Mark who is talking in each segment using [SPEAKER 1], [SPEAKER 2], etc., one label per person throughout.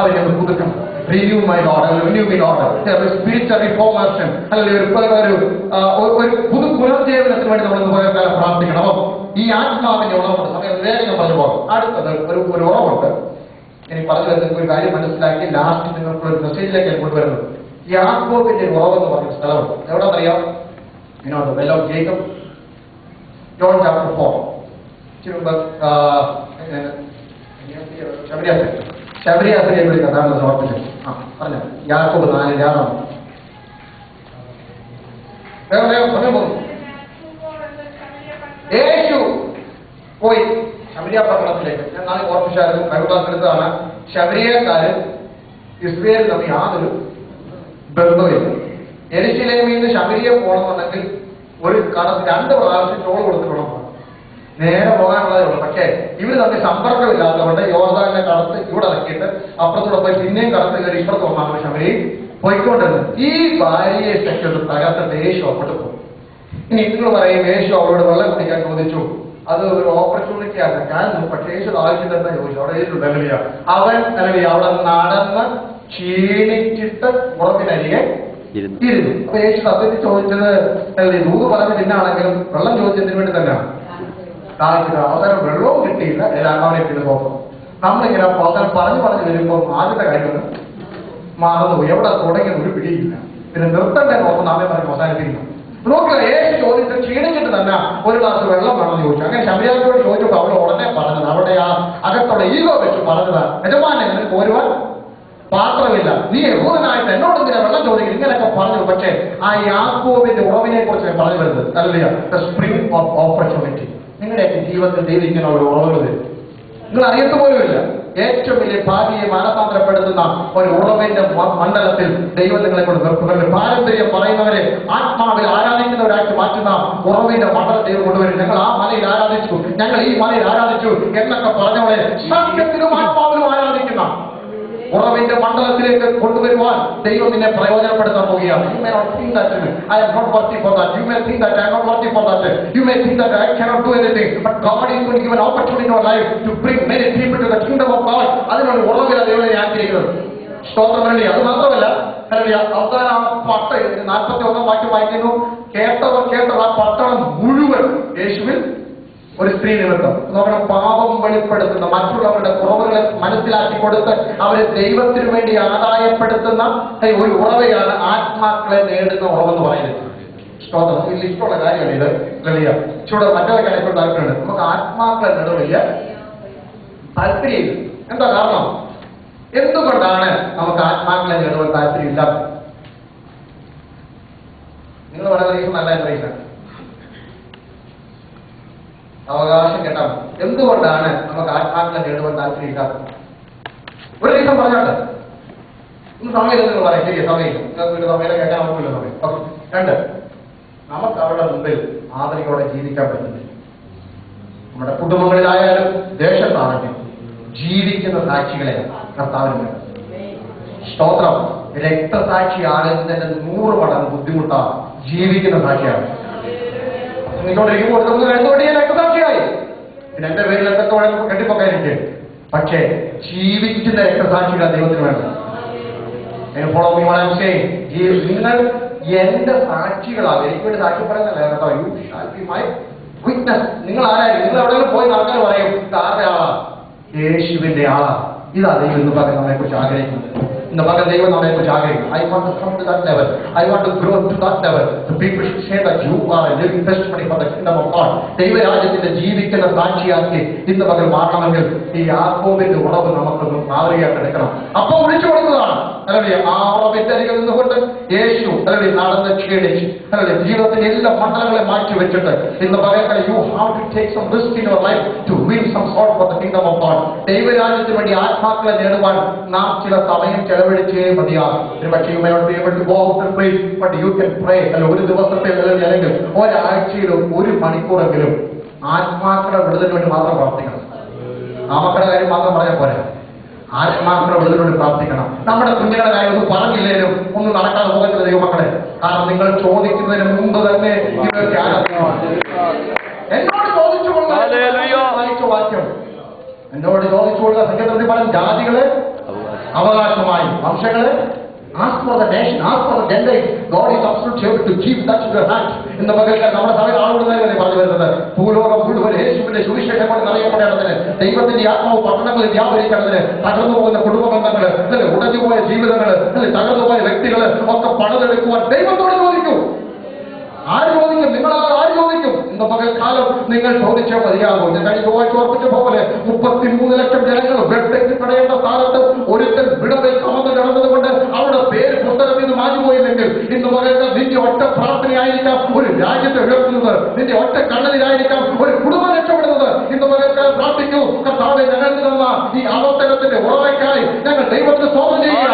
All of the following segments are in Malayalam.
[SPEAKER 1] ആത്മാവിനെ ഒന്ന് പുതുക്കണം. Renew my Lord, renew my Lord, spiritual reformation, അല്ലെങ്കിൽ ഒരു പുതു പുനർജീവനത്തിന് വേണ്ടി നമ്മൾ പകൽക്കാലം പ്രാർത്ഥിക്കണം. അപ്പം ഈ ആത്മാവിന്റെ ഉറവുണ്ട്. സമയം വേഗം പറഞ്ഞു പോകും. അടുത്തത് ഒരു ഉറവുണ്ട്. ഇനി പറഞ്ഞു വരുന്ന ഒരു കാര്യം മനസ്സിലാക്കി ലാസ്റ്റ് നിങ്ങൾക്ക് ഒരു മെസ്സേജിലേക്ക് ഞാൻ കൊണ്ടുവരുന്നത്. യാക്കോബിന്റെ ഉറവെന്ന് പറഞ്ഞ സ്ഥലമുണ്ട്. എവിടെന്നറിയാം? Well of Jacob, John chapter 4. ശബരിയാസിനെ വിളിക്കുന്ന സമർപ്പിച്ചു. പറഞ്ഞ യാക്കോബ് 4 രാമം. യേശു പോയി ശബരിയ പട്ടണത്തിലേക്ക്. ഞാൻ നാളെ ഓർമ്മിച്ചായിരുന്നു, കരുതാസെടുത്തതാണ്. ശബരിയക്കാരും ഇസ്രയേൽ തമ്മിൽ യാതൊരു ബന്ധമില്ല. യെരുശലേമിൽ നിന്ന് ശബരിയ പോകണമെന്നുണ്ടെങ്കിൽ ഒരു കടത്ത് 2 പ്രാവശ്യം ടോൾ കൊടുത്തിട്ടുള്ള നേരെ പോകാനുള്ളതേ ഉള്ളൂ. പക്ഷേ ഇവർ തമ്മിൽ സമ്പർക്കമില്ലാത്തതുകൊണ്ട് യോർദാനിലെ കടത്ത് ഇവിടെ ഇറക്കിയിട്ട് അപ്പുറത്തൂടെ പോയി പിന്നെയും കടത്ത് കയറി ഇപ്പുറത്ത് വന്നാണ് ശബരി പോയിക്കൊണ്ടിരുന്നത്. ഈ ഭാര്യയെ സെക്യൂർ തകർത്തിട്ട് യേശു അങ്ങോട്ട് പോകും. ഇനി നിങ്ങൾ പറയും യേശു അവളോട് വെള്ളം കുടിക്കാൻ ചോദിച്ചു, അത് ഒരു ഓപ്പർച്യൂണിറ്റി ആണ് കാരണം. പക്ഷേ യേശു ആവശ്യം തന്നെ ചോദിച്ചു. അവിടെ യേശു ഡെലിയ അവൻ അല്ലെങ്കിൽ അവിടെ നടന്ന് ക്ഷീണിച്ചിട്ട് ഉറപ്പിനരികെ ഇരുന്നു. അപ്പൊ യേശു സത്യത്തിൽ ചോദിച്ചത് ദൂത് പറഞ്ഞ് തിന്നാണെങ്കിലും വെള്ളം ചോദിച്ചതിന് വേണ്ടി തന്നെയാണ്. അവസരം വെള്ളവും കിട്ടിയില്ല. അവനെ പിന്നെ നോക്കും. നമ്മളിങ്ങനെ അവസരം പറഞ്ഞു വരുമ്പോൾ ആദ്യത്തെ കാര്യം മാറുന്നു. എവിടെ തുടങ്ങിയ ഒരു പിടിയില്ല. പിന്നെ നിർത്തണ്ടേ നോക്കുന്ന ആമേ പറഞ്ഞ് അവസാനിപ്പിക്കുന്നു. നോക്കുക, യേശു ചോദിച്ച് ക്ഷീണിച്ചിട്ട് തന്നെ ഒരു ഗ്ലാസ് വെള്ളം വേണമെന്ന് ചോദിച്ചു. അങ്ങനെ ശബരിയാത്തോട് ചോദിച്ചപ്പോൾ അവൾ ഉടനെ പറഞ്ഞത്, അവിടെ ആ അകത്തോടെ ഈഗോ വെച്ച് പറഞ്ഞതാണ്, യജമാനെ നിനക്ക് ഒരുവൻ പാത്രമില്ല, നീ യഹൂദനായിട്ട് എന്നോട് ഇങ്ങനെ വെള്ളം ചോദിക്കും, ഇങ്ങനെയൊക്കെ പറഞ്ഞു. പക്ഷേ ആ യാക്കോബിന്റെ ഉറവിനെ കുറിച്ച് ഞാൻ പറഞ്ഞു വരുന്നത് അല്ലയോ, ദ സ്പ്രിംഗ് ഓഫ് ഓപ്പർച്യൂണിറ്റി. നിങ്ങളുടെയൊക്കെ ജീവിതത്തിൽ ദൈവം ഇങ്ങനെ ഒരു ഉറവുകൾ തരും. നിങ്ങൾ അറിയത്ത് പോലുമില്ല. ഏറ്റവും വലിയ ഭാവിയെ മാനസാന്തരപ്പെടുത്തുന്ന ഒരു ഉറവിന്റെ മണ്ഡലത്തിൽ ദൈവം നിങ്ങളെ കൊണ്ട് നിർത്തുന്നുണ്ട്. പാരമ്പര്യം പറയുന്നവരെ ആത്മാവിൽ ആരാധിക്കുന്നവരാക്കി മാറ്റുന്ന ഉറവിന്റെ മണ്ഡലം ദൈവം കൊണ്ടുവരും. ഞങ്ങൾ ആ മലയിൽ ആരാധിച്ചു, ഞങ്ങൾ ഈ മലയിൽ ആരാധിച്ചു എന്നൊക്കെ പറഞ്ഞവരെ സത്യത്തിലും ആത്മാവിലും ആരാധിക്കുന്ന ഉറവിന്റെ മണ്ഡലത്തിലേക്ക് കൊണ്ടുവരുവാൻ ദൈവം നിന്നെ പ്രയോജനപ്പെടുത്താൻ പോവുകയാണ്. You may not think that I am not worthy for that. You may think that I am not worthy for that. You may think that I cannot do anything. But God is going to give an opportunity in our life to bring many people to the kingdom of God. അതിനൊരു ഉറവില ദൈവം ആഗ്രഹിക്കുന്നത്. സ്തോത്രം വേണ്ടി. അത് മാത്രമല്ല, അവസാന പട്ട 41 വാക്യം വായിക്കുന്നു. കേട്ടവർ ആ പട്ടണം മുഴുവൻ യേശുവിൽ ഒരു സ്ത്രീ നിമിത്തം. നോക്കണം, പാപം വെളിപ്പെടുത്തുന്ന മറ്റുള്ളവരുടെ കുറവുകളെ മനസ്സിലാക്കി കൊടുത്ത് അവരെ ദൈവത്തിനു വേണ്ടി ആദായപ്പെടുത്തുന്ന ഒരു ഉറവയാണ് ആത്മാക്കളെ നേടുന്ന ഉറവെന്ന് പറയുന്നത്. സ്തോത്രം. ഇതിൽ ഇഷ്ടമുള്ള കാര്യമാണ് ഇത്. വലിയ ചൂട് മറ്റൊരു കാര്യങ്ങൾ താല്പര്യമുണ്ട്. നമുക്ക് ആത്മാക്കളെ നേടും വലിയ താല്പര്യം. എന്താ കാരണം? എന്തുകൊണ്ടാണ് നമുക്ക് ആത്മാക്കളെ നേടുവാൻ താല്പര്യമില്ലാത്തത്? നിങ്ങൾ പറയുന്ന റീസൺ നല്ല റീസൺ അവകാശം കേട്ടാൽ എന്തുകൊണ്ടാണ് നമുക്ക് ആത്മാക്കളെ നേടുവാൻ താല്പര്യമില്ലാത്തത്? ഒരു റീസൺ പറഞ്ഞാട്ടെ. ഇന്ന് സമയം നിങ്ങൾ പറയാം. ശരിയ സമയം നിങ്ങൾക്ക് സമയം കേൾക്കാൻ നമുക്കില്ല സമയം. ഓക്കെ. 2, നമുക്ക് അവരുടെ മുമ്പിൽ ആദരയോടെ ജീവിക്കാൻ പറ്റുന്നില്ല. നമ്മുടെ കുടുംബങ്ങളിലായാലും ദേശത്താണെങ്കിലും ജീവിക്കുന്ന സാക്ഷികളെ കർത്താവിന് വേണം. സ്തോത്രം. രക്തസാക്ഷിയാകുന്നതിന്റെ 100 മടങ്ങ് ബുദ്ധിമുട്ടാണ് ജീവിക്കുന്ന സാക്ഷിയാണ്. നിങ്ങളോടിരിക്കുമ്പോൾ രണ്ടുപടി ഞാൻ രക്തസാക്ഷിയായി, പിന്നെ എന്റെ പേരിൽ എന്തൊക്കെ വേണം കെട്ടിപ്പൊക്കാനിരിക്കും. പക്ഷേ ജീവിക്കുന്ന രക്തസാക്ഷികളെ ദൈവത്തിന് വേണം. നിങ്ങൾ എന്റെ സാക്ഷികളാണ്. എനിക്ക് വേണ്ടി സാക്ഷി പറയുന്നല്ല കേട്ടോ. You shall be my witness. നിങ്ങൾ ആരായിരിക്കും? നിങ്ങൾ എവിടെയെങ്കിലും പോയി നടക്കാൻ പറയും, ആരുടെ ആളാ? യേശുവിന്റെ ആളാ. ഇതാ ദൈവം ഇന്ന് പകരം നമ്മളെ കുറിച്ച് ആഗ്രഹിക്കുന്നത്. ഇന്ന് പകരം ദൈവം നമ്മളെ കുറിച്ച് ആഗ്രഹിക്കും. I want to come to that level. I want to grow to that level. The people should say that you are a living testimony for the kingdom of God. ദൈവരാജ്യത്തിന്റെ ജീവിക്കുന്ന സാക്ഷിയാക്കി ഇന്ന് പകരം മാറണമെങ്കിൽ ഈ യാക്കോബിന്റെ ഉറവ് നമുക്കൊന്ന് മാതൃകയാക്കി എടുക്കണം. അപ്പോൾ വിളിച്ചു കൊടുത്തതാണ് അല്ലെ ആ ഉറവിന്റെ അരികിൽ നിന്നുകൊണ്ട് യേശു അല്ലെ നടന്ന് ക്ഷീണിച്ച് അല്ലെ ജീവിതത്തിന്റെ എല്ലാ മണ്ഡലങ്ങളെ മാറ്റി വെച്ചിട്ട് ഇന്ന് പകരം you have to take some risk in your life to win some sort for the kingdom of God. ദൈവരാജ്യത്തിന് വേണ്ടി ആത്മാക്കളെ നേടുവാൻ നാം ചില സമയം ചെലവഴിച്ചേ മതിയാകും. ഒരുപക്ഷേ you may not be able to go out and pray, but you can pray. അല്ല, ഒരു ദിവസത്തെ അല്ലെങ്കിൽ ഒരാഴ്ചയിലും 1 മണിക്കൂറെങ്കിലും ആത്മാക്കളുടെ വിടുതലിന് വേണ്ടി മാത്രം പ്രാർത്ഥിക്കണം. നാമക്കളുടെ കാര്യം മാത്രം പറഞ്ഞാൽ പോരാ, ആത്മാക്കളുടെ വിടുതലിന് വേണ്ടി പ്രാർത്ഥിക്കണം. നമ്മുടെ കുഞ്ഞുങ്ങളുടെ കാര്യം ഒന്നും പറഞ്ഞില്ലേലും ഒന്നും നടക്കാതെ പോകത്തില്ല ദൈവമക്കളെ. കാരണം നിങ്ങൾ ചോദിക്കുന്നതിന് മുമ്പ് തന്നെ എന്നോട് ചോദിച്ചുകൊള്ളുക. വാക്യം എന്നോട് ചോദിച്ചുകൊള്ളുക. സംഗീതത്തിൽ പല ജാതികളെ അവകാശമായി വംശങ്ങളെ ask for the nation, ask for the Gentiles. God is absolutely able to give that to your hand. In the മകൾക്ക് നമ്മുടെ സഭയിൽ ആളുകളെ പറഞ്ഞു വരുന്നത് ഭൂലോകം മുഴുവൻ യേശുവിന്റെ സുവിശേഷം കൊണ്ട് നിറയപ്പെടേണ്ടതിന് ദൈവത്തിന്റെ ആത്മാവ് പട്ടണങ്ങളിൽ വ്യാപരിക്കേണ്ടതിന് തകർന്നു പോകുന്ന കുടുംബ ബന്ധങ്ങൾ, ഉടഞ്ഞുപോയ ജീവിതങ്ങൾ, തകർന്നുപോയ വ്യക്തികൾ ഒക്കെ പണിതെടുക്കുവാൻ ദൈവത്തോട് ചോദിക്കൂ. ആര് ചോദിക്കും? നിങ്ങളാണ് ആര് ചോദിക്കും? ഇന്ന് പകൽക്കാലം നിങ്ങൾ ചോദിച്ചാൽ മതിയാകും. ഞാൻ കഴിഞ്ഞ ചൊവ്വാഴ്ച ഓർപ്പിച്ച പോലെ 33 ലക്ഷം ജനങ്ങൾ ബ്ലഡ് തടയേണ്ട സ്ഥാനത്ത് ഒരുത്തൻ വിടവിൽ കമന്ന് കിടന്നതുകൊണ്ട് അവരുടെ പേര് പുസ്തകത്തിൽ നിന്ന് മാറ്റിപ്പോയില്ലെങ്കിൽ ഇന്ന് പകൽക്കാൽ നിന്റെ ഒറ്റ പ്രാർത്ഥനയായിരിക്കാം ഒരു രാജ്യത്തെ ഉയർത്തുന്നത്, നിന്റെ ഒറ്റ കണ്ണലിലായിരിക്കാം ഒരു കുടുംബം രക്ഷപ്പെടുന്നത്. ഇന്ന് പകൽക്കാൽ പ്രാർത്ഥിക്കൂ, കർത്താവേ ഞങ്ങൾക്ക് തന്ന ഈ അവസരത്തിന്റെ ഉറവയ്ക്കായി ഞങ്ങൾ ദൈവത്തിന് സ്തോത്രം ചെയ്യുക.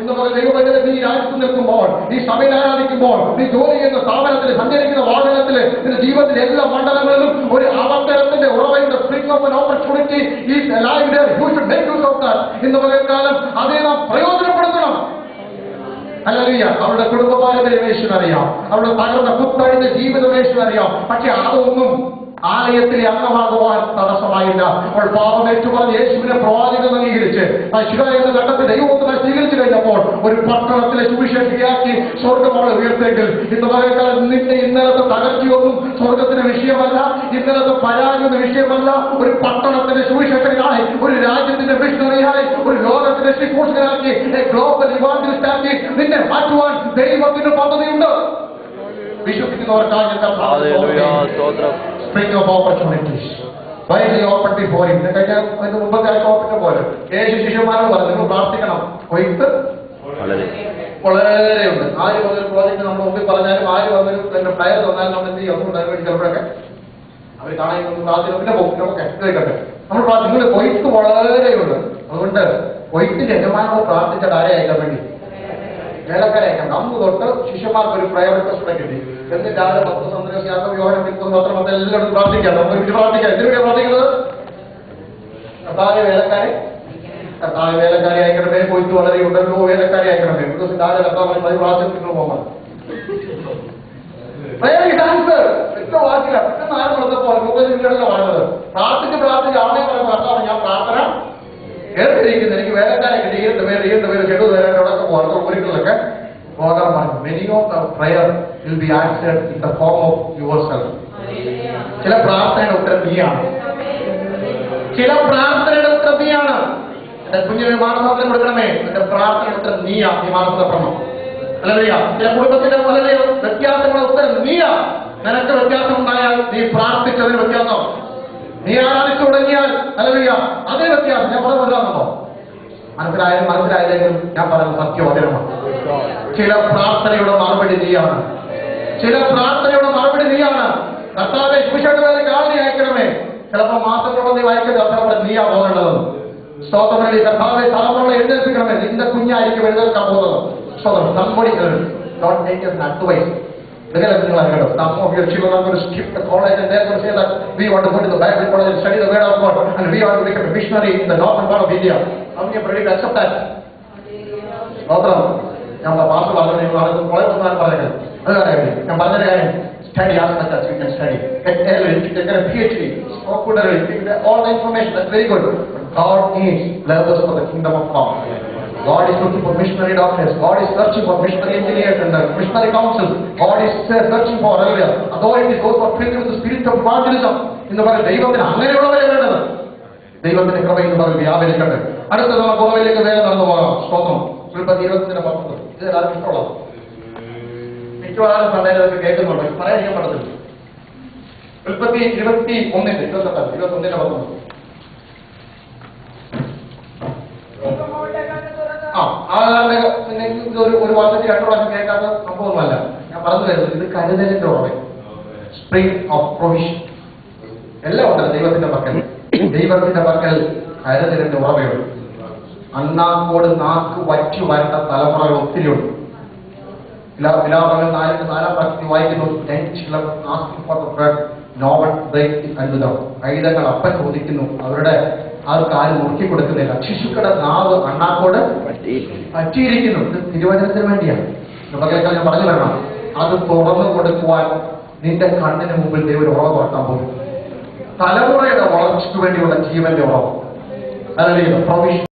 [SPEAKER 1] ഇന്ന് പകൽ ദൈവവചനം നീ രാജ്യത്ത് നിൽക്കുമ്പോൾ, നീ സഭയിൽ ആരാധിക്കുമ്പോൾ, നീ ജോലി ചെയ്യുന്ന സ്ഥാപനത്തിൽ, സഞ്ചരിക്കുന്ന വാഹനത്തിൽ, നിന്റെ ജീവിതത്തിലെ എല്ലാ മണ്ഡലങ്ങളിലും ഒരു അവസരത്തിന്റെ ഉറവയുടെ spring of an opportunity is alive there. You should make use of that. ഇന്ന് പകൽക്കാലം അതേ നാം പ്രയോജനപ്പെടുത്തണം. ഹല്ലേലൂയ. അവരുടെ കുടുംബ പാരമ്പര്യം യേശുവിനറിയാം, അവരുടെ തകർന്ന കുത്തഴിഞ്ഞ ജീവിതം യേശുവിനറിയാം. പക്ഷെ അതൊന്നും ആലയത്തിലെ അംഗമാകുവാൻ തടസ്സമായില്ല. അവൾ പാപം ഏറ്റുപറഞ്ഞ് യേശുവിനെ പ്രവാചകൻ അംഗീകരിച്ച് ശിവ എന്ന ഘട്ടത്തിൽ ദൈവത്തിനെ സ്വീകരിച്ചു കഴിഞ്ഞപ്പോൾ ഒരു പട്ടണത്തിലെ സുവിശേഷിയാക്കി സ്വർഗം അവളെ ഉയർത്തെങ്കിൽ ഇന്ന് പകൽക്കാലം നിന്റെ ഇന്നലത്തെ തകർച്ചയൊന്നും സ്വർഗത്തിന്റെ വിഷയമല്ല, ഇന്നലത്തെ പരാജയത്തിന്റെ വിഷയമല്ല. ഒരു പട്ടണത്തിന്റെ സുവിശേഷകനായി, ഒരു രാജ്യത്തിന്റെ മിഷണറിയായി, ഒരു ലോകത്തിന്റെ ശുശ്രൂഷകനാക്കി, ഗ്ലോബൽ ഇവാഞ്ചലിസ്റ്റാക്കി നിന്നെ മാറ്റുവാൻ ദൈവത്തിന് പദ്ധതിയുണ്ട്. വിശ്വസിക്കുന്നവർക്കായി spring of opportunities. Why is he opened before him? അതിന് മുമ്പത്തെ ഓപ്പൺ പോലെ യേശു ശിഷ്യന്മാരോട് പറഞ്ഞു നിങ്ങൾ പ്രാർത്ഥിക്കണം, കൊയ്ത്ത് വളരെ ഉണ്ട്. ആര് വന്നൊരു പ്രോജക്റ്റ് നമ്മുടെ മുമ്പിൽ പറഞ്ഞാലും ആര് വന്നൊരു ഫ്ലയർ തന്നാലും നമ്മൾ എന്ത് ചെയ്യും? ഒന്നും വേണ്ടി ചിലപ്പോഴൊക്കെ അവർ കാണാൻ പ്രാർത്ഥന പിന്നെ പോകും. ഓക്കെ, കേൾക്കട്ടെ. നമ്മൾ നിങ്ങൾ കൊയ്ത്ത് വളരെയുണ്ട്. അതുകൊണ്ട് കൊയ്ത്തിന്റെ യജമാനോട് പ്രാർത്ഥിച്ചാൽ ആരെ അയക്കാൻ വേണ്ടി? വേലക്കാരെ അയക്കണം. അന്ന് തൊട്ട് ശിഷ്യന്മാർക്ക് ഒരു പ്രയർ റിക്വസ്റ്റ് കിട്ടി. എന്നിട്ട് ആരെ 10 സന്ദേശം യോഹന്നാൻ പത്രം എല്ലാവരും പ്രാർത്ഥിക്കാം. നമ്മൾ വീട്ടിൽ പ്രാർത്ഥിക്കാം. എന്തിനാണ് പ്രാർത്ഥിക്കുന്നത്? കർത്താവേ വേലക്കാരെ അയക്കണമേ, കൊയ്ത്ത് വളരെ ഉണ്ടല്ലോ, വേലക്കാരെ അയക്കണമേ. താഴെ കർത്താവ് പ്രാർത്ഥിക്കുന്നു പോകാൻ വാക്കില്ല. പെട്ടെന്ന് ആരും കൊടുത്തപ്പോൾ വാങ്ങുന്നത് പ്രാർത്ഥിച്ച് ആളെ പറയുന്ന കർത്താവ് ഞാൻ പ്രാർത്ഥന കേട്ടിരിക്കുന്നത്, എനിക്ക് വേലക്കാരെ കിട്ടി, 2 പേര് 70 പേരോടൊക്കെ പോകാം, ഒരിക്കലൊക്കെ പോകാൻ പറഞ്ഞു. Many of the prayer will be answered in the form of yourself. ചില പ്രാർത്ഥനയുടെ ഉത്തരം നീയാണ്. ചില പ്രാർത്ഥനയുടെ ഉത്തരം നീയാണ്. എന്റെ കുഞ്ഞിന് മാനസാന്തരം കൊടുക്കണമേ, എന്റെ പ്രാർത്ഥനയുടെ ഉത്തരം നീയാ. നീ മാനസാന്തരപ്പെടണം. അല്ലറിയാ. ചില കുടുംബത്തിന്റെ വളരെ വ്യത്യാസങ്ങളുടെ ഉത്തരം നീയാ. നിനക്ക് വ്യത്യാസം ഉണ്ടായാൽ നീ പ്രാർത്ഥിച്ചതിന് വ്യത്യാസം, നീ ആരാധിച്ചു തുടങ്ങിയാൽ അല്ലറിയാ അതേ വ്യത്യാസം. ഞാൻ പറഞ്ഞോ മനസ്സിലായതെങ്കിലും ഞാൻ പറയുന്നത് സത്യവചനമാണ്. ചില പ്രാർത്ഥനയുടെ മറുപടി നീയാണ്. ചില പ്രാർത്ഥനയുടെ മറുപടി നീയാണ്. കർത്താവേ സുവിശേഷവേലയ്ക്ക് ആളിനെ അയക്കണമേ. ചിലപ്പോൾ മാസങ്ങളോട് നീ വായിക്കുന്നത് അത്ര നീയാ പോകേണ്ടത്. സ്തോത്രം. കർത്താവെ തലമുറകളെ എഴുന്നേൽപ്പിക്കണമേ. നിന്റെ കുഞ്ഞായിരിക്കും എഴുന്നേൽക്കാൻ പോകുന്നത്. സ്തോത്രം. Don't take us advice. Some of your children are going to skip the college and they're going to say that we want to go to the Bible college and study the word of God and we want to become a missionary in the northern part of India. How many are ready to accept that? Stotram. ഞാൻ പാസ് പറഞ്ഞു കോളേജ് ഒന്നാണ് പറയുന്നത്. അത് കാര്യം ഞാൻ പറഞ്ഞൊരു കാര്യം, study as much as you can study. Get a PhD, all the information, that's very good. But God needs laborers for the kingdom of God. God is looking for missionary doctors. God is searching for missionary engineers and missionary council. God is searching for authorities, those who are filled with the spirit of evangelism. ഇന്ന് പറയുന്നത് ദൈവത്തിന് അങ്ങനെയുള്ളവരെ വേണ്ടത്. ദൈവത്തിന്റെ കൃപ ഇന്ന് പറഞ്ഞ് വ്യാപരിക്കട്ടെ. അടുത്ത നമ്മൾ ഗോവയിലേക്ക് വേഗം നടന്നു പോകാം. സ്തോത്രം. ഉൽപ്പത്തി 20:19. ഇത് എല്ലാവർക്കും ഇഷ്ടമുള്ളത്. മിക്കവാറും സന്ദേശം കേൾക്കുന്നുണ്ട്, പറയാതിരിക്കാൻ പറ്റത്തില്ല. ഉൽപ്പത്തി 21:19. ഒരു വർഷത്തിൽ 2 പ്രാവശ്യം കേൾക്കാത്ത സംഭവമൊന്നുമല്ല. ഞാൻ പറഞ്ഞു വരുന്നത് ഇത് കരുതലിന്റെ ഉറവ, സ്പ്രിംഗ് ഓഫ് പ്രൊവിഷൻ. എല്ലാം ഉണ്ട് ദൈവത്തിന്റെ പക്കൽ. ദൈവത്തിന്റെ പക്കൽ കരുതലിന്റെ ഉറവയുണ്ട്. അണ്ണാക്കോട് നാക്ക് വറ്റി വരേണ്ട തലമുറകൾ ഒത്തിരിയുണ്ട്. വിലാപങ്ങൾ 4-4 പ്രാവശ്യം വായിക്കുന്നു. കൈതങ്ങൾ അപ്പം ചോദിക്കുന്നു, അവരുടെ അവർക്ക് ആരും മുറുക്കി കൊടുക്കുന്നില്ല. ശിശുക്കളുടെ നാവ് അണ്ണാക്കോട് പറ്റിയിരിക്കുന്നു. ഇത് തിരുവചനത്തിന് വേണ്ടിയാണ്. ഞാൻ പറഞ്ഞു വരണം, അത് തുറന്നു കൊടുക്കുവാൻ നിന്റെ കണ്ണിന് മുമ്പിൽ ദൈവം ഉറവ് തുറക്കാൻ പോകും. തലമുറയുടെ വളർച്ചയ്ക്ക് വേണ്ടിയുള്ള ജീവന്റെ ഉറവ്. അല്ലെങ്കിൽ പ്രൊവിഷൻ